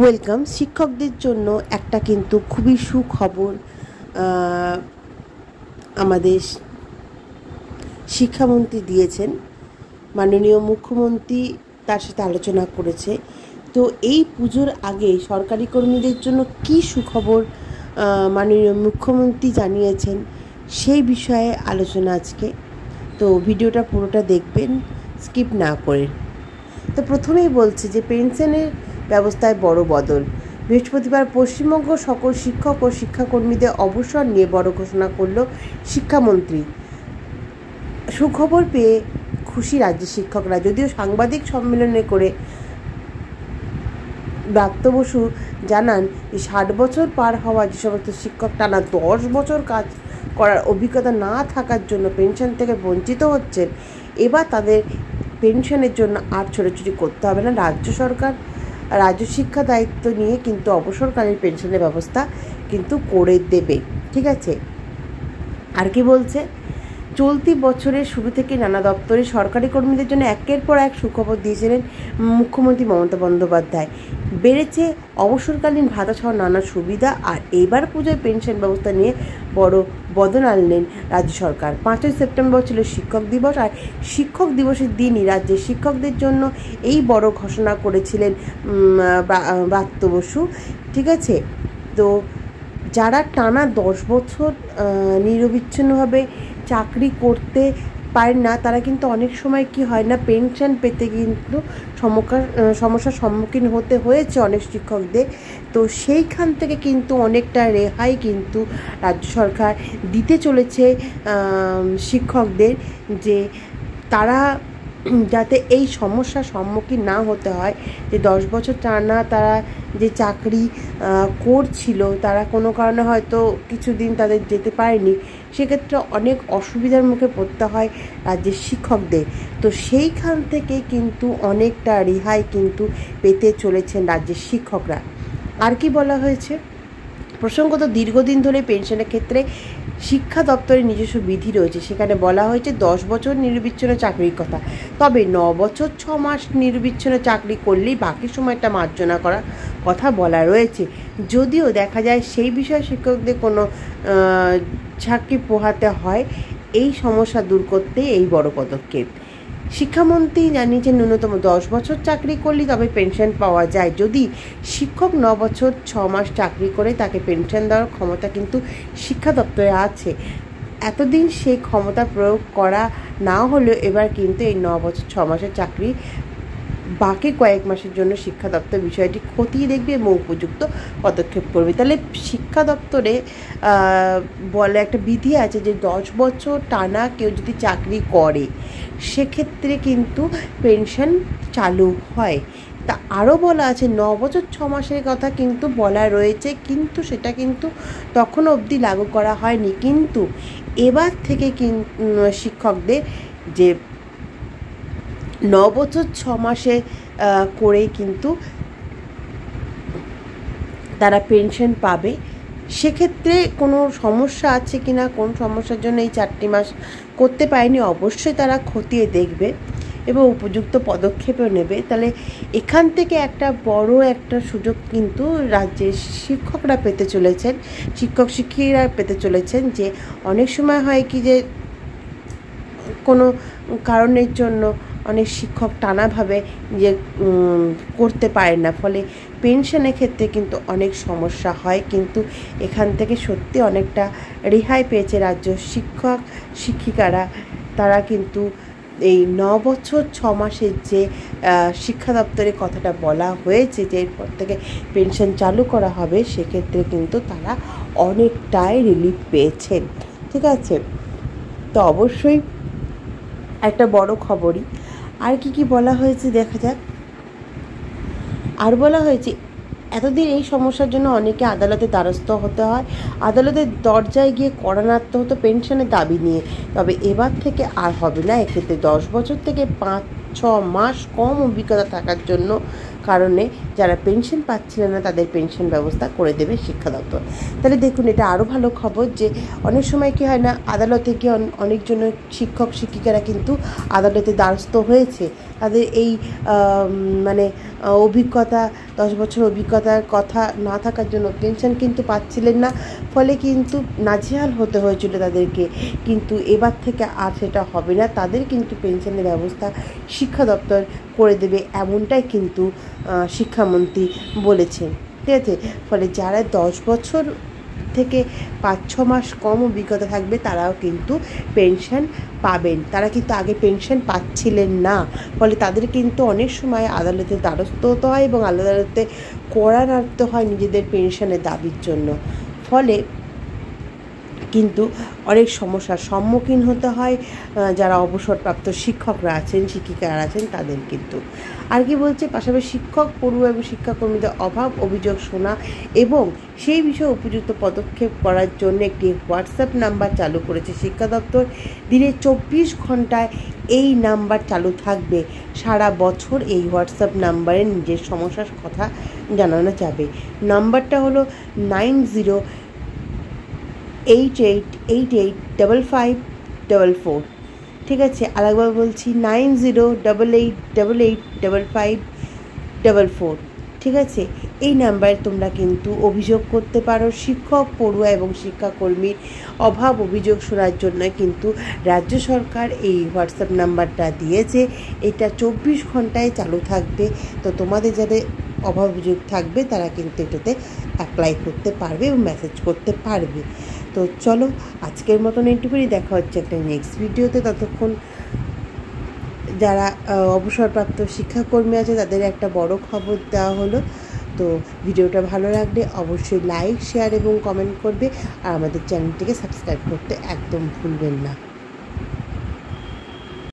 Welcome. শিক্ষকদের জন্য একটা কিন্তু খুবই সুখবর আমাদের শিক্ষামন্ত্রী দিয়েছেন। মাননীয় মুখ্যমন্ত্রী তার সাথে আলোচনা করেছে। তো এই পুজোর আগে সরকারি কর্মীদের জন্য কী সুখবর মাননীয় মুখ্যমন্ত্রী জানিয়েছেন সেই বিষয়ে আলোচনা আজকে। তো ভিডিওটা পুরোটা দেখবেন, স্কিপ না করে। তো প্রথমেই বলছি যে পেনশনের ব্যবস্থায় বড় বদল। বৃহস্পতিবার পশ্চিমবঙ্গ সকল শিক্ষক ও শিক্ষাকর্মীদের অবসর নিয়ে বড় ঘোষণা করল শিক্ষামন্ত্রী। সুখবর পেয়ে খুশি রাজ্যের শিক্ষকরা। যদিও সাংবাদিক সম্মেলনে করে ব্রাত্য বসু জানান যে 60 বছর পার হওয়া যে সমস্ত শিক্ষক টানা 10 বছর কাজ করার অভিজ্ঞতা না থাকার জন্য পেনশন থেকে বঞ্চিত হচ্ছেন, এবার তাদের পেনশনের জন্য আর ছোটাছুটি করতে হবে না। রাজ্য শিক্ষা দায়িত্ব নিয়ে কিন্তু অবসরকালীন পেনশনের ব্যবস্থা কিন্তু করে দেবে। ঠিক আছে, আর কি বলছে? চলতি বছরের শুরু থেকে নানা দপ্তরে সরকারি কর্মীদের জন্য একের পর এক সুখবর দিয়েছিলেন মুখ্যমন্ত্রী মমতা বন্দ্যোপাধ্যায়। বেড়েছে অবসরকালীন ভাতা সহ নানা সুবিধা। আর এবার পুজোয় পেনশন ব্যবস্থা নিয়ে বড় বদল আনলেন রাজ্য সরকার। 5ই সেপ্টেম্বর ছিল শিক্ষক দিবস, আর শিক্ষক দিবসের দিনই রাজ্যের শিক্ষকদের জন্য এই বড় ঘোষণা করেছিলেন ব্রাত্য বসু। ঠিক আছে, তো যারা টানা 10 বছর নিরবিচ্ছিন্নভাবে চাকরি করতে পারেন না, তারা কিন্তু অনেক সময় কি হয় না, পেনশন পেতে কিন্তু সমস্যার সম্মুখীন হতে হয়েছে অনেক শিক্ষকদের। তো সেইখান থেকে কিন্তু অনেকটা রেহাই কিন্তু রাজ্য সরকার দিতে চলেছে শিক্ষকদের, যে তারা যাতে এই সমস্যার সম্মুখীন না হতে হয়। যে 10 বছর টানা তারা যে চাকরি করছিল, তারা কোনো কারণে হয়তো কিছুদিন তাদের যেতে পারেনি, সেক্ষেত্রে অনেক অসুবিধার মুখে পড়তে হয় রাজ্যের শিক্ষকদের। তো সেইখান থেকে কিন্তু অনেকটা রেহাই কিন্তু পেতে চলেছেন রাজ্যের শিক্ষকরা। আর কি বলা হয়েছে? প্রসঙ্গত দীর্ঘদিন ধরে পেনশনের ক্ষেত্রে শিক্ষা দপ্তরের নিজস্ব বিধি রয়েছে। সেখানে বলা হয়েছে 10 বছর নিরবিচ্ছিন্ন চাকরির কথা, তবে 9 বছর 6 মাস নিরবিচ্ছিন্ন চাকরি করলেই বাকি সময়টা মার্জনা করার কথা বলা রয়েছে। যদিও দেখা যায় সেই বিষয়ে শিক্ষকদের কোনো চাকরি পোহাতে হয়, এই সমস্যা দূর করতে এই বড় পদক্ষেপ। শিক্ষামন্ত্রী জানিয়েছেন ন্যূনতম 10 বছর চাকরি করলে তবে পেনশন পাওয়া যায়। যদি শিক্ষক 9 বছর 6 মাস চাকরি করে, তাকে পেনশন দেওয়ার ক্ষমতা কিন্তু শিক্ষা দপ্তরে আছে। এতদিন সেই ক্ষমতা প্রয়োগ করা না হলেও এবার কিন্তু এই 9 বছর 6 মাসের চাকরি বাকি কয়েক মাসের জন্য শিক্ষা দপ্তর বিষয়টি খতিয়ে দেখবে এবং উপযুক্ত পদক্ষেপ করবে। তাহলে শিক্ষা দপ্তরে বলে একটা বিধি আছে যে 10 বছর টানা কেউ যদি চাকরি করে, সেক্ষেত্রে কিন্তু পেনশন চালু হয়। তা আরও বলা আছে 9 বছর 6 মাসের কথা কিন্তু বলা রয়েছে, কিন্তু সেটা কিন্তু তখনও অবধি লাগু করা হয়নি। কিন্তু এবার থেকে শিক্ষকদের যে 9 বছর 6 মাসে করেই কিন্তু তারা পেনশন পাবে। সেক্ষেত্রে কোনো সমস্যা আছে কি না, কোন সমস্যার জন্য এই 4টি মাস করতে পারেনি, অবশ্যই তারা খতিয়ে দেখবে এবং উপযুক্ত পদক্ষেপও নেবে। তাহলে এখান থেকে একটা বড় একটা সুযোগ কিন্তু রাজ্যের শিক্ষকরা পেতে চলেছেন, শিক্ষক শিক্ষিকারা পেতে চলেছেন। যে অনেক সময় হয় কি, যে কোনো কারণের জন্য অনেক শিক্ষক টানাভাবে যে করতে পারেন না, ফলে পেনশনের ক্ষেত্রে কিন্তু অনেক সমস্যা হয়। কিন্তু এখান থেকে সত্যি অনেকটা রেহাই পেয়েছে রাজ্য শিক্ষক শিক্ষিকারা। তারা কিন্তু এই 9 বছর 6 মাসের যে শিক্ষা দপ্তরের কথাটা বলা হয়েছে যে এরপর থেকে পেনশন চালু করা হবে, সেক্ষেত্রে কিন্তু তারা অনেকটাই রিলিফ পেয়েছেন। ঠিক আছে, তো অবশ্যই একটা বড় খবরই। আর কি বলা হয়েছে দেখা যাক। আর বলা হয়েছে এতদিন এই সমস্যার জন্য অনেকে আদালতে দ্বারস্থ হতে হয়, আদালতের দরজায় গিয়ে কড়া নাড়তে হতো পেনশনের দাবি নিয়ে। তবে এবার থেকে আর হবে না। এক্ষেত্রে 10 বছর থেকে 5-6 মাস কম অভিজ্ঞতা থাকার জন্য কারণে যারা পেনশন পাচ্ছিলেন না তাদের পেনশন ব্যবস্থা করে দেবে শিক্ষা দপ্তর। তাহলে দেখুন, এটা আরও ভালো খবর যে অনেক সময় কী হয় না, আদালতে গিয়ে অনেকজন শিক্ষক শিক্ষিকারা কিন্তু আদালতে দ্বারস্থ হয়েছে। তাদের এই মানে অভিজ্ঞতা, 10 বছর অভিজ্ঞতার কথা না থাকার জন্য পেনশন কিন্তু পাচ্ছিলেন না, ফলে কিন্তু নাজেহাল হতে হয়েছিল তাদেরকে। কিন্তু এবার থেকে আর সেটা হবে না, তাদের কিন্তু পেনশনের ব্যবস্থা শিক্ষা দপ্তর করে দেবে, এমনটাই কিন্তু শিক্ষামন্ত্রী বলেছেন। ঠিক আছে, ফলে যারা 10 বছর থেকে 5-6 মাস কম অভিজ্ঞতা থাকবে তারাও কিন্তু পেনশন পাবেন। তারা কিন্তু আগে পেনশন পাচ্ছিলেন না, ফলে তাদের কিন্তু অনেক সময় আদালতে দ্বারস্থ হতে হয় এবং আদালতে কড়া নাড়তে হয় নিজেদের পেনশনের দাবির জন্য। ফলে কিন্তু অনেক সমস্যার সম্মুখীন হতে হয় যারা অবসরপ্রাপ্ত শিক্ষকরা আছেন, শিক্ষিকারা আছেন তাদের কিন্তু। আর কি বলছে, পাশাপাশি শিক্ষক, পড়ুয়া এবং শিক্ষাকর্মীদের অভাব অভিযোগ শোনা এবং সেই বিষয়ে উপযুক্ত পদক্ষেপ করার জন্য একটি হোয়াটসঅ্যাপ নাম্বার চালু করেছে শিক্ষা দপ্তর। দিনে 24 ঘন্টায় এই নাম্বার চালু থাকবে। সারা বছর এই হোয়াটসঅ্যাপ নাম্বারে নিজের সমস্যার কথা জানানো যাবে। নাম্বারটা হলো 9088885544। ঠিক আছে, আরেকবার বলছি, 9088885544। ঠিক আছে, এই নাম্বারে তোমরা কিন্তু অভিযোগ করতে পারো। শিক্ষক, পড়ুয়া এবং শিক্ষাকর্মীর অভাব অভিযোগ শোনার জন্য কিন্তু রাজ্য সরকার এই হোয়াটসঅ্যাপ নাম্বারটা দিয়েছে। এটা 24 ঘন্টায় চালু থাকবে। তো তোমাদের যাদের অভাব অভিযোগ থাকবে তারা কিন্তু এটাতে অ্যাপ্লাই করতে পারবে এবং মেসেজ করতে পারবে। তো চলো, আজকের মতন এইটুকুনি, দেখা হচ্ছে একটা নেক্সট ভিডিওতে। ততক্ষণ যারা অবসরপ্রাপ্ত শিক্ষাকর্মী আছে তাদের একটা বড় খবর দেওয়া হলো। তো ভিডিওটা ভালো লাগলে অবশ্যই লাইক, শেয়ার এবং কমেন্ট করবে, আর আমাদের চ্যানেলটিকে সাবস্ক্রাইব করতে একদম ভুলবেন না।